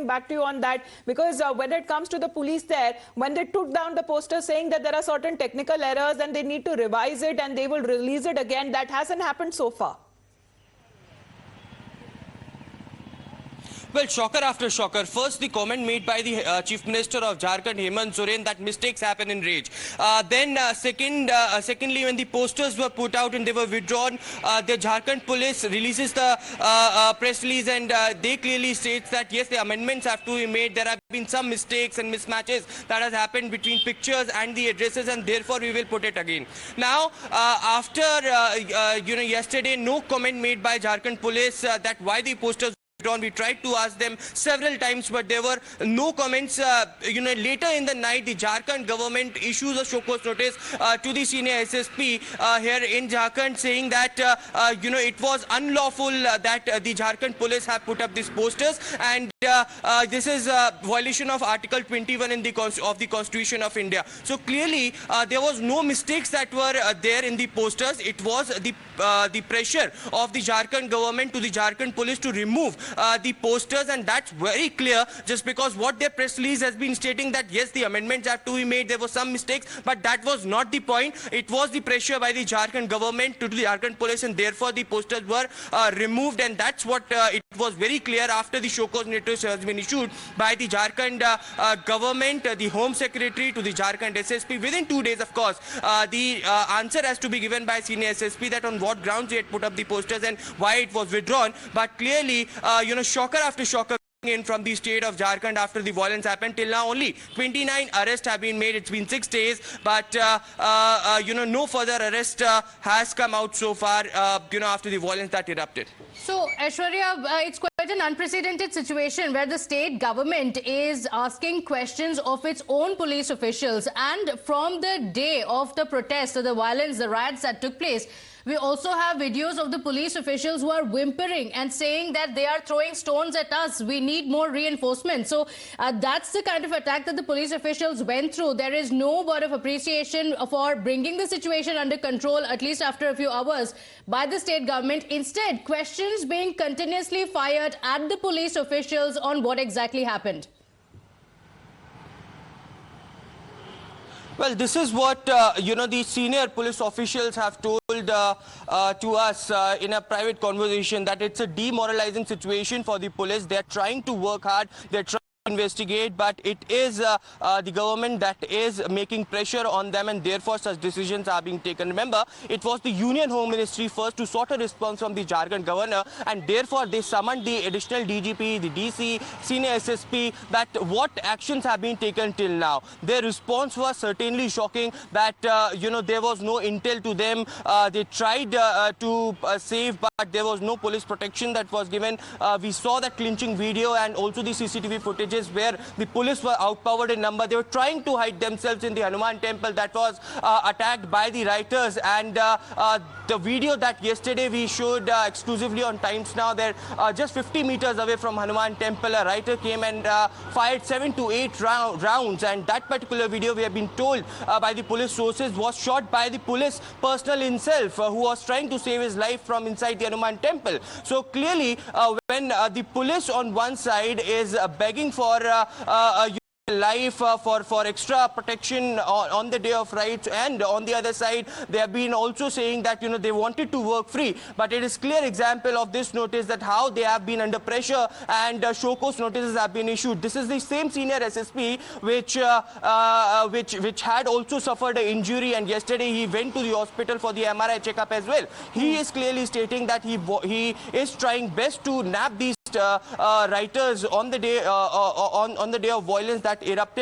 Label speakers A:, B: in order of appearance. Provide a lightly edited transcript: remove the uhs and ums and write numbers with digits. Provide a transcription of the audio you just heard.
A: back to you on that, because when it comes to the police there, when they took down the poster saying that there are certain technical errors and they need to revise it and they will release it again, that hasn't happened so far.
B: Well, shocker after shocker. First, the comment made by the Chief Minister of Jharkhand, Hemant Soren, that mistakes happen in rage. Secondly, when the posters were put out and they were withdrawn, the Jharkhand Police releases the press release, and they clearly states that yes, the amendments have to be made. There have been some mistakes and mismatches that has happened between pictures and the addresses, and therefore we will put it again. Now, after yesterday, no comment made by Jharkhand Police that why the posters. We tried to ask them several times, but there were no comments. Later in the night, the Jharkhand government issues a show cause notice to the senior SSP here in Jharkhand, saying that it was unlawful that the Jharkhand police have put up these posters, and this is a violation of Article 21 of the Constitution of India. So clearly, there was no mistakes that were there in the posters. It was the pressure of the Jharkhand government to the Jharkhand police to remove the posters, and that's very clear, just because what their press release has been stating that yes, the amendments have to be made, there were some mistakes, but that was not the point. It was the pressure by the Jharkhand government to the Jharkhand police, and therefore the posters were removed, and that's what it was very clear after the show cause notice has been issued by the Jharkhand government, the Home Secretary to the Jharkhand SSP. Within 2 days, of course, the answer has to be given by senior SSP that on what grounds they had put up the posters and why it was withdrawn. But clearly, shocker after shocker in from the state of Jharkhand after the violence happened. Till now, only 29 arrests have been made. It's been 6 days, but no further arrest has come out so far. After the violence that erupted.
C: So, Aishwarya, it's quite an unprecedented situation where the state government is asking questions of its own police officials, and from the day of the protest, the violence, the riots that took place, we also have videos of the police officials who are whimpering and saying that they are throwing stones at us. We need more reinforcement. So that's the kind of attack that the police officials went through. There is no word of appreciation for bringing the situation under control, at least after a few hours, by the state government. Instead, questions being continuously fired at the police officials on what exactly happened.
B: Well, this is what, the senior police officials have told to us in a private conversation, that it's a demoralizing situation for the police. They're trying to work hard. They're trying to investigate, but it is the government that is making pressure on them, and therefore such decisions are being taken. Remember, it was the Union Home Ministry first to sort a response from the Jharkhand governor, and therefore they summoned the additional DGP, the DC, senior SSP, that what actions have been taken till now. Their response was certainly shocking, that there was no intel to them. They tried to save, but there was no police protection that was given. We saw that clinching video and also the CCTV footage where the police were outpowered in number. They were trying to hide themselves in the Hanuman temple that was attacked by the rioters, and the video that yesterday we showed exclusively on Times Now, there just 50 meters away from Hanuman temple, a rioter came and fired 7 to 8 rounds, and that particular video, we have been told by the police sources, was shot by the police personnel himself, who was trying to save his life from inside the Hanuman temple. So clearly, when the police on one side is begging for life, for extra protection on the day of riots, and on the other side they have been also saying that they wanted to work free, but it is clear example of this notice that how they have been under pressure, and show cause notices have been issued. This is the same senior SSP which had also suffered an injury, and yesterday he went to the hospital for the MRI checkup as well. He is clearly stating that he is trying best to nab these rioters on the day of violence that erupted.